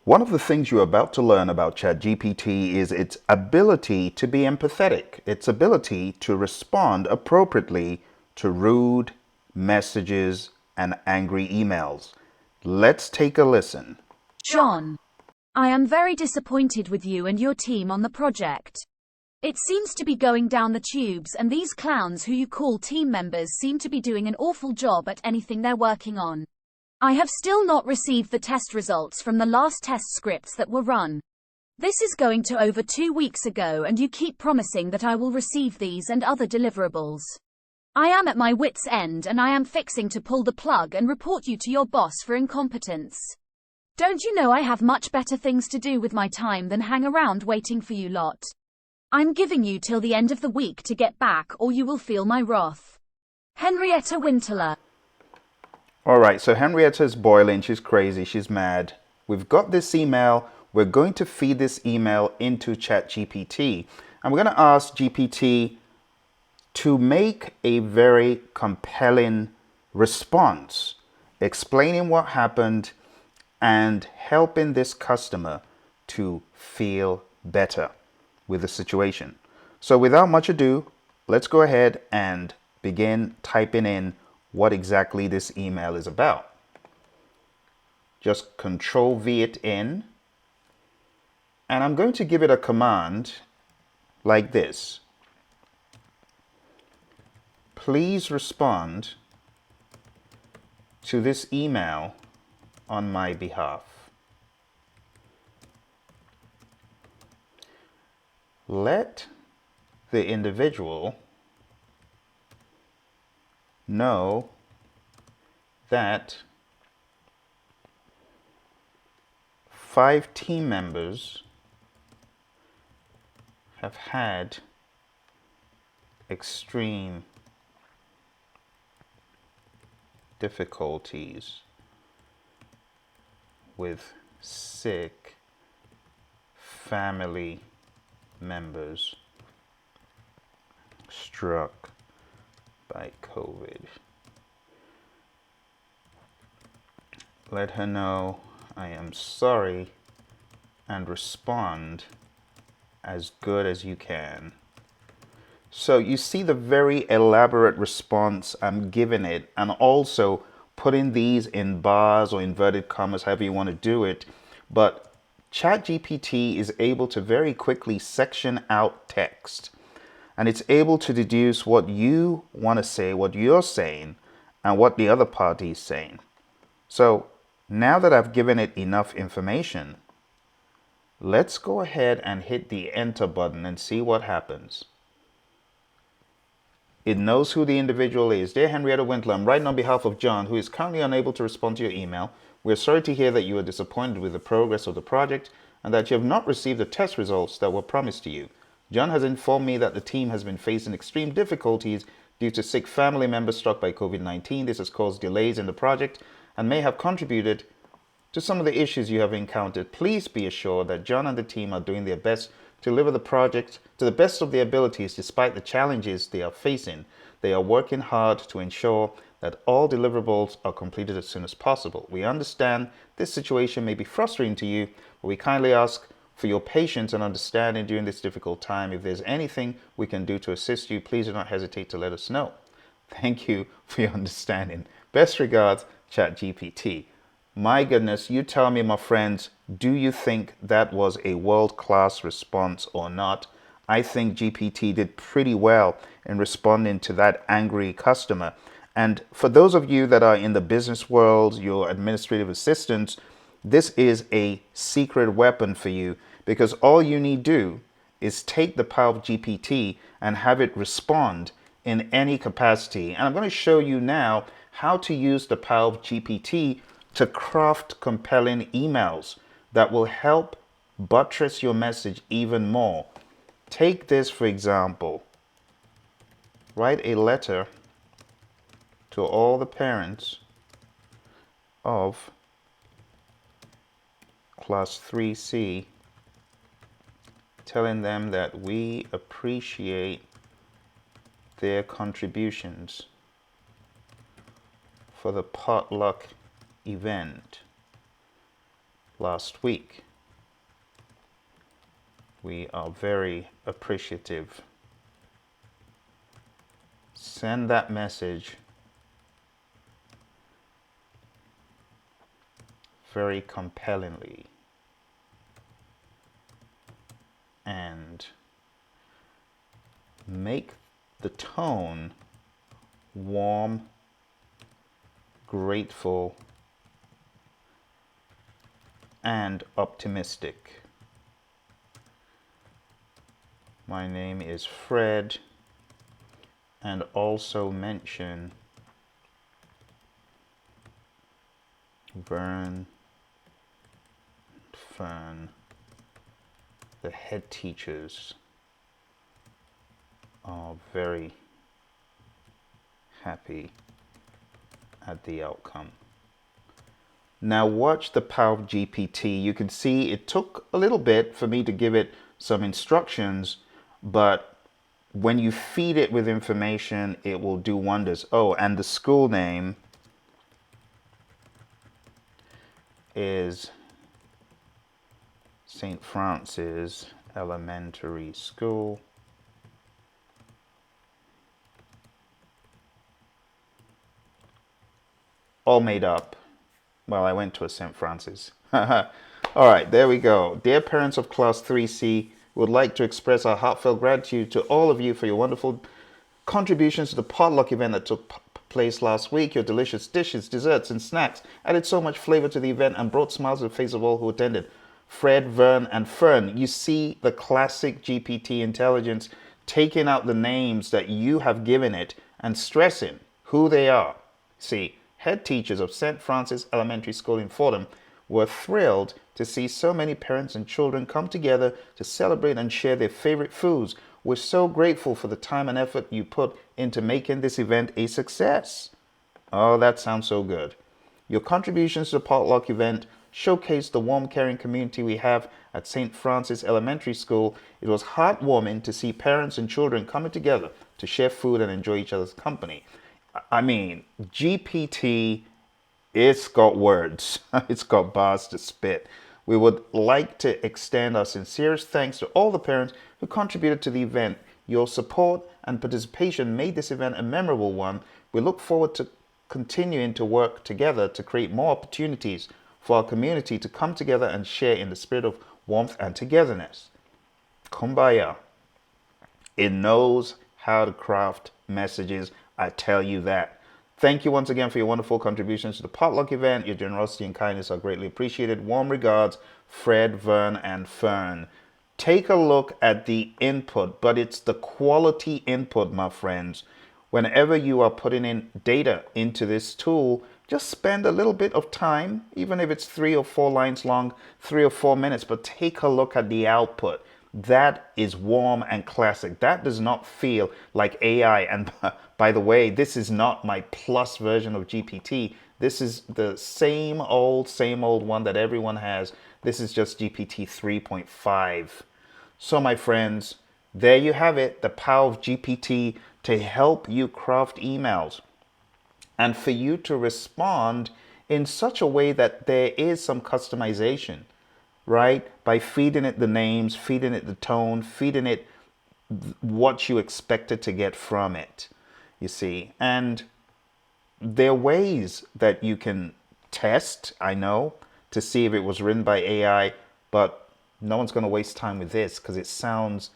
One of the things you're about to learn about ChatGPT is its ability to be empathetic, its ability to respond appropriately to rude messages and angry emails. Let's take a listen. John, I am very disappointed with you and your team on the project. It seems to be going down the tubes, and these clowns who you call team members seem to be doing an awful job at anything they're working on. I have still not received the test results from the last test scripts that were run. This is going to over 2 weeks ago, and you keep promising that I will receive these and other deliverables. I am at my wit's end, and I am fixing to pull the plug and report you to your boss for incompetence. Don't you know I have much better things to do with my time than hang around waiting for you lot? I'm giving you till the end of the week to get back, or you will feel my wrath. Henrietta Winteler. All right, so Henrietta is boiling. She's crazy. She's mad. We've got this email. We're going to feed this email into ChatGPT. And we're going to ask GPT to make a very compelling response, explaining what happened and helping this customer to feel better with the situation. So without much ado, let's go ahead and begin typing in what exactly this email is about. Just Control V it in, and I'm going to give it a command like this. Please respond to this email on my behalf. Let the individual know that 5 team members have had extreme difficulties with sick family members struck by COVID. Let her know I am sorry and respond as good as you can. So you see the very elaborate response I'm giving it, and also putting these in bars or inverted commas, however you want to do it. But ChatGPT is able to very quickly section out text, and it's able to deduce what you want to say, what you're saying, and what the other party is saying. So now that I've given it enough information, let's go ahead and hit the enter button and see what happens. It knows who the individual is. Dear Henrietta Winkler, I'm writing on behalf of John, who is currently unable to respond to your email. We're sorry to hear that you are disappointed with the progress of the project and that you have not received the test results that were promised to you. John has informed me that the team has been facing extreme difficulties due to sick family members struck by COVID-19. This has caused delays in the project and may have contributed to some of the issues you have encountered. Please be assured that John and the team are doing their best to deliver the project to the best of their abilities despite the challenges they are facing. They are working hard to ensure that all deliverables are completed as soon as possible. We understand this situation may be frustrating to you, but we kindly ask for your patience and understanding during this difficult time. If there's anything we can do to assist you, please do not hesitate to let us know. Thank you for your understanding. Best regards, ChatGPT. My goodness, you tell me, my friends, do you think that was a world-class response or not? I think GPT did pretty well in responding to that angry customer. And for those of you that are in the business world, your administrative assistants, this is a secret weapon for you, because all you need do is take the power of GPT and have it respond in any capacity. And I'm going to show you now how to use the power of GPT to craft compelling emails that will help buttress your message even more. Take this, for example. Write a letter to all the parents of Class 3C, telling them that we appreciate their contributions for the potluck event. last week. We are very appreciative. Send that message very compellingly and make the tone warm, grateful, and optimistic. My name is Fred, and also mention Vern, Fern, the head teachers are very happy at the outcome. Now watch the power of GPT. You can see it took a little bit for me to give it some instructions, but when you feed it with information, it will do wonders. Oh, and the school name is St. Francis Elementary School. All made up. Well, I went to a St. Francis. All right, there we go. Dear parents of Class 3C, we would like to express our heartfelt gratitude to all of you for your wonderful contributions to the potluck event that took place last week. Your delicious dishes, desserts, and snacks added so much flavor to the event and brought smiles to the face of all who attended. Fred, Vern, and Fern, you see the classic GPT intelligence taking out the names that you have given it and stressing who they are. See, head teachers of St. Francis Elementary School in Fordham were thrilled to see so many parents and children come together to celebrate and share their favorite foods. We're so grateful for the time and effort you put into making this event a success. Oh, that sounds so good. Your contributions to the potluck event showcased the warm, caring community we have at St. Francis Elementary School. It was heartwarming to see parents and children coming together to share food and enjoy each other's company. I mean, GPT, it's got words. It's got bars to spit. We would like to extend our sincerest thanks to all the parents who contributed to the event. Your support and participation made this event a memorable one. We look forward to continuing to work together to create more opportunities for our community to come together and share in the spirit of warmth and togetherness. Kumbaya. It knows how to craft messages, I tell you that. Thank you once again for your wonderful contributions to the potluck event. Your generosity and kindness are greatly appreciated. Warm regards, Fred, Vern, and Fern. Take a look at the input, but it's the quality input, my friends. Whenever you are putting in data into this tool, just spend a little bit of time, even if it's 3 or 4 lines long, 3 or 4 minutes, but take a look at the output. That is warm and classic. That does not feel like AI. And by the way, this is not my plus version of GPT. This is the same old one that everyone has. This is just GPT 3.5. So my friends, there you have it, the power of GPT to help you craft emails and for you to respond in such a way that there is some customization, right? By feeding it the names, feeding it the tone, feeding it what you expected to get from it, you see. And there are ways that you can test, I know, to see if it was written by AI, but no one's going to waste time with this because it sounds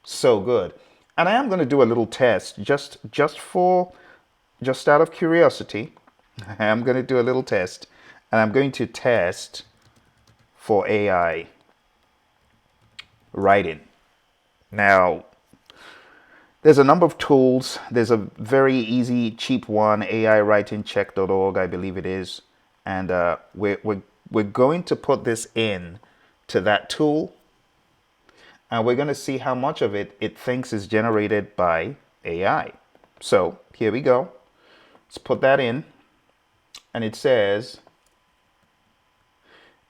so good. And I am going to do a little test just out of curiosity. I am going to do a little test, and I'm going to test for AI writing. Now, there's a number of tools. There's a very easy, cheap one, AIWritingCheck.org, I believe it is. And we're going to put this in to that tool, and we're going to see how much of it thinks is generated by AI. So here we go. Let's put that in, and it says,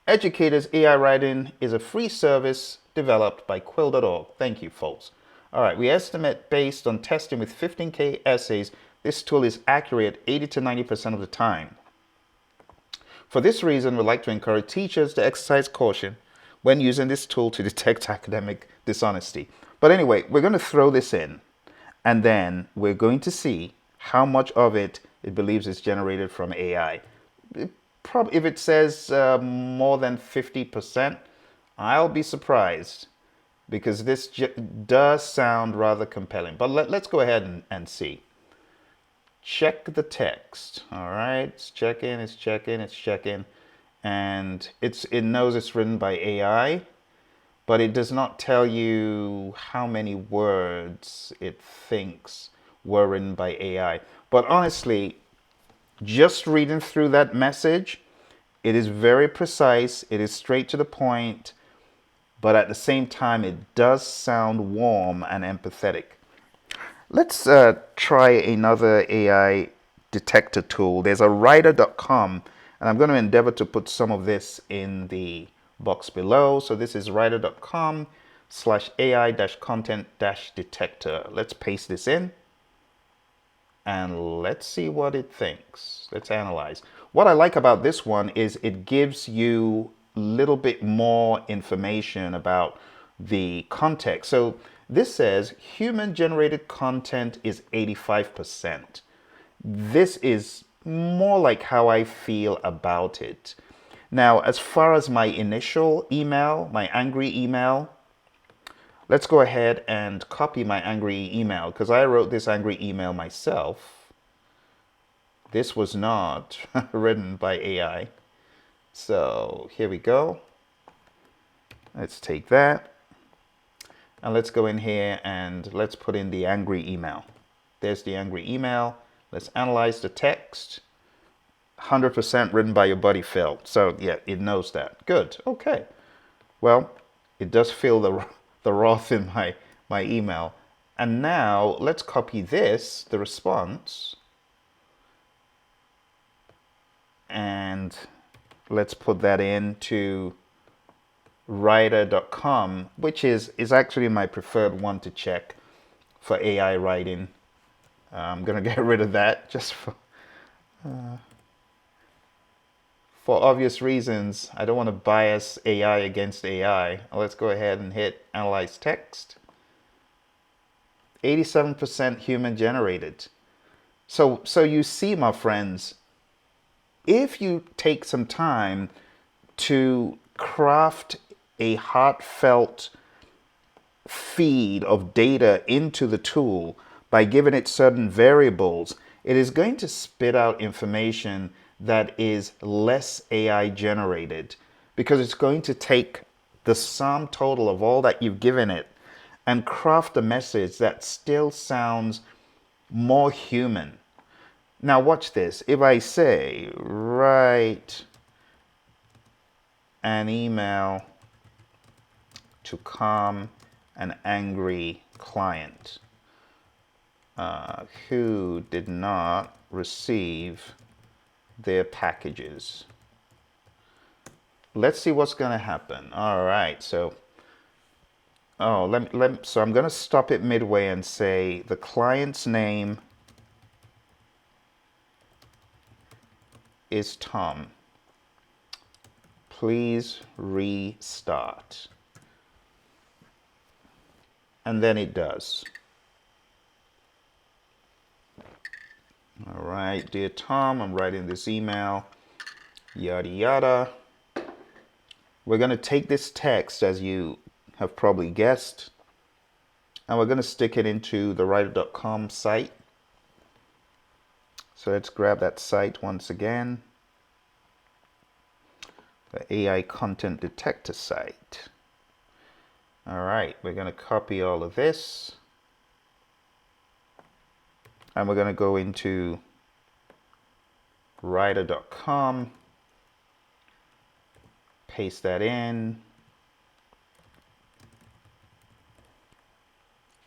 Educators AI Writing is a free service developed by Quill.org. Thank you, folks. All right, we estimate based on testing with 15K essays, this tool is accurate 80 to 90% of the time. For this reason, we'd like to encourage teachers to exercise caution when using this tool to detect academic dishonesty. But anyway, we're going to throw this in, and then we're going to see how much of it believes is generated from AI. If it says more than 50%, I'll be surprised, because this does sound rather compelling. But let's go ahead and see. Check the text. All right, it's checking, and it knows it's written by AI, but it does not tell you how many words it thinks were written by AI. But honestly, just reading through that message, it is very precise, it is straight to the point, but at the same time, it does sound warm and empathetic. Let's try another AI detector tool. There's a writer.com, and I'm going to endeavor to put some of this in the box below. So this is writer.com/AI-content-detector. Let's paste this in, and let's see what it thinks. Let's analyze. What I like about this one is it gives you a little bit more information about the context. So this says human generated content is 85%. This is more like how I feel about it. Now, as far as my initial email, my angry email, let's go ahead and copy my angry email, because I wrote this angry email myself. This was not written by AI. So here we go. Let's take that. And let's go in here and let's put in the angry email. There's the angry email. Let's analyze the text. 100% written by your buddy Phil. So yeah, it knows that. Good. Okay. Well, it does feel the wrath in my email. And now let's copy this, the response, and let's put that into writer.com, which is actually my preferred one to check for AI writing. I'm going to get rid of that just for obvious reasons. I don't want to bias AI against AI. Let's go ahead and hit analyze text. 87% human generated. So you see, my friends, if you take some time to craft a heartfelt feed of data into the tool by giving it certain variables, it is going to spit out information that is less AI generated, because it's going to take the sum total of all that you've given it and craft a message that still sounds more human. Now watch this. If I say, write an email to calm an angry client who did not receive their packages. Let's see what's going to happen. All right, so so I'm going to stop it midway and say the client's name is Tom. Please restart. And then it does. All right, dear Tom, I'm writing this email, yada yada. We're going to take this text, as you have probably guessed, and we're going to stick it into the writer.com site. So let's grab that site once again, the AI content detector site. All right, we're going to copy all of this, and we're going to go into writer.com, paste that in,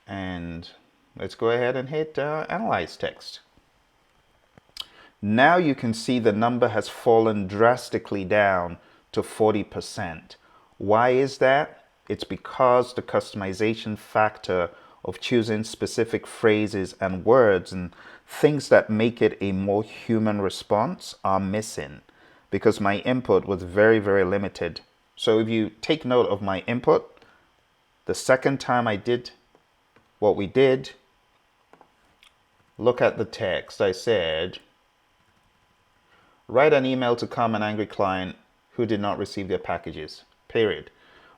and let's go ahead and hit analyze text. Now you can see the number has fallen drastically down to 40%. Why is that? It's because the customization factor of choosing specific phrases and words and things that make it a more human response are missing. because my input was very, very limited. So if you take note of my input, the second time I did what we did, look at the text. I said, write an email to calm an angry client who did not receive their packages, period.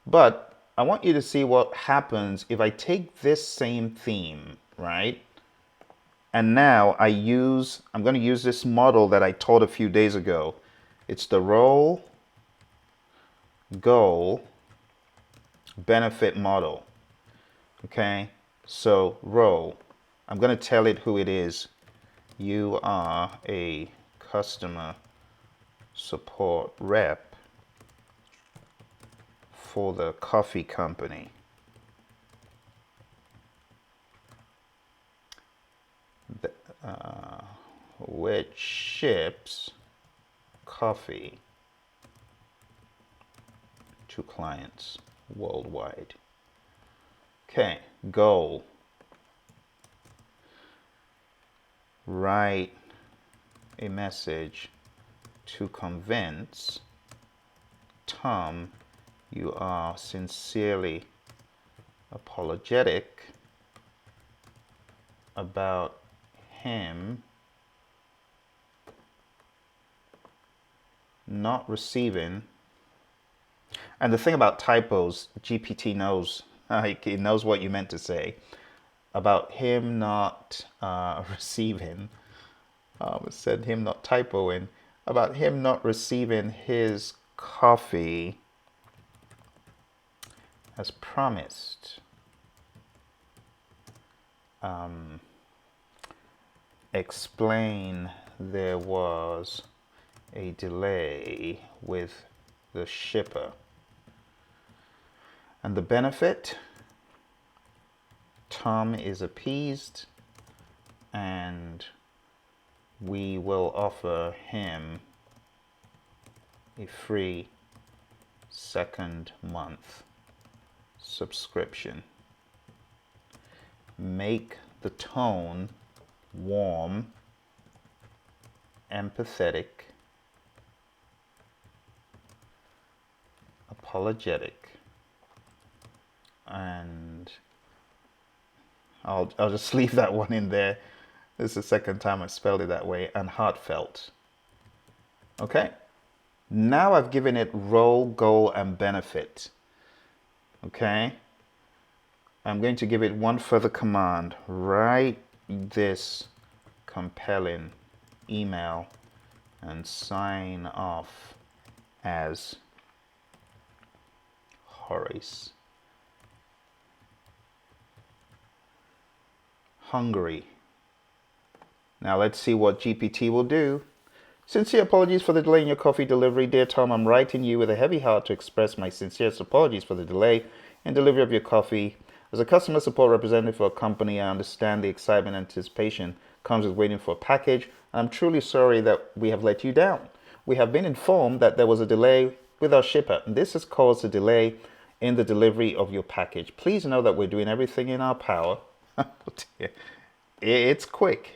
But I want you to see what happens if I take this same theme, right? And now I'm going to use this model that I taught a few days ago. It's the role, goal, benefit model. Okay, so role, I'm going to tell it who it is. You are a customer support rep for the coffee company. Which ships coffee to clients worldwide. Okay, goal. Write a message to convince Tom you are sincerely apologetic about him not receiving. And the thing about typos, GPT knows, it knows what you meant to say. About him not receiving, it said him not typoing, about him not receiving his coffee as promised. Explain there was a delay with the shipper. And the benefit, Tom is appeased and we will offer him a free second month subscription. Make the tone warm, empathetic, apologetic, and I'll just leave that one in there. This is the second time I spelled it that way, and heartfelt. Okay, now I've given it role, goal, and benefit. Okay, I'm going to give it one further command. Write this compelling email and sign off as Horace. Hungary. Now let's see what GPT will do. Sincere apologies for the delay in your coffee delivery. Dear Tom, I'm writing you with a heavy heart to express my sincerest apologies for the delay in delivery of your coffee. As a customer support representative for a company, I understand the excitement and anticipation comes with waiting for a package. I'm truly sorry that we have let you down. We have been informed that there was a delay with our shipper, and this has caused a delay in the delivery of your package. Please know that we're doing everything in our power. It's quick.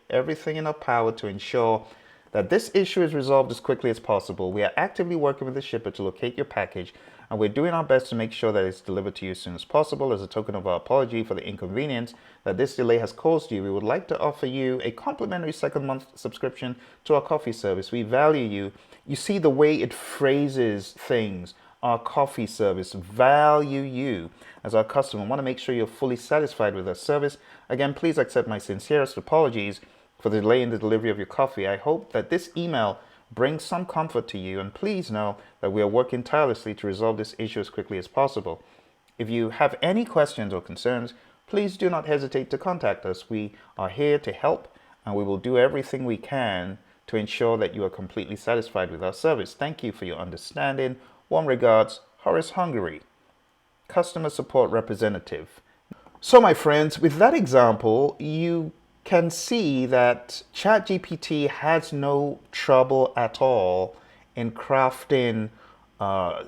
Everything in our power to ensure that this issue is resolved as quickly as possible. We are actively working with the shipper to locate your package, and we're doing our best to make sure that it's delivered to you as soon as possible. As a token of our apology for the inconvenience that this delay has caused you, we would like to offer you a complimentary second month subscription to our coffee service. We value you. You see the way it phrases things. Our coffee service, value you as our customer. I want to make sure you're fully satisfied with our service. Again, please accept my sincerest apologies for the delay in the delivery of your coffee. I hope that this email brings some comfort to you, and please know that we are working tirelessly to resolve this issue as quickly as possible. If you have any questions or concerns, please do not hesitate to contact us. We are here to help, and we will do everything we can to ensure that you are completely satisfied with our service. Thank you for your understanding. Warm regards, Horace, Hungary, Customer Support Representative. So my friends, with that example, you can see that ChatGPT has no trouble at all in crafting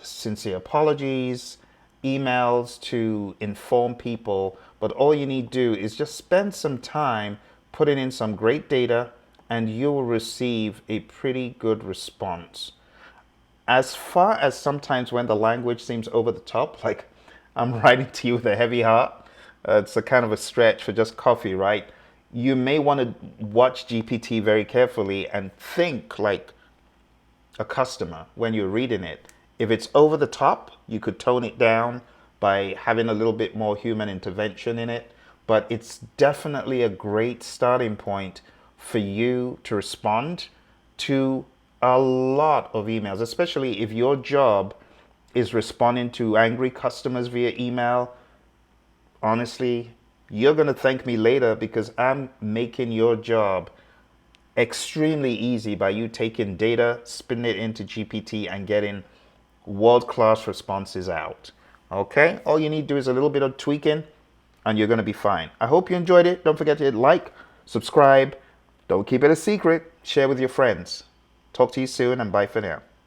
sincere apologies, emails to inform people, but all you need to do is just spend some time putting in some great data, and you will receive a pretty good response. As far as sometimes when the language seems over the top, like I'm writing to you with a heavy heart, it's a kind of a stretch for just coffee, right? You may want to watch GPT very carefully and think like a customer when you're reading it. If it's over the top, you could tone it down by having a little bit more human intervention in it. But it's definitely a great starting point for you to respond to a lot of emails, especially if your job is responding to angry customers via email. Honestly, you're going to thank me later because I'm making your job extremely easy by you taking data, spinning it into GPT, and getting world-class responses out. Okay? All you need to do is a little bit of tweaking, and you're going to be fine. I hope you enjoyed it. Don't forget to hit like, subscribe. Don't keep it a secret. Share with your friends. Talk to you soon, and bye for now.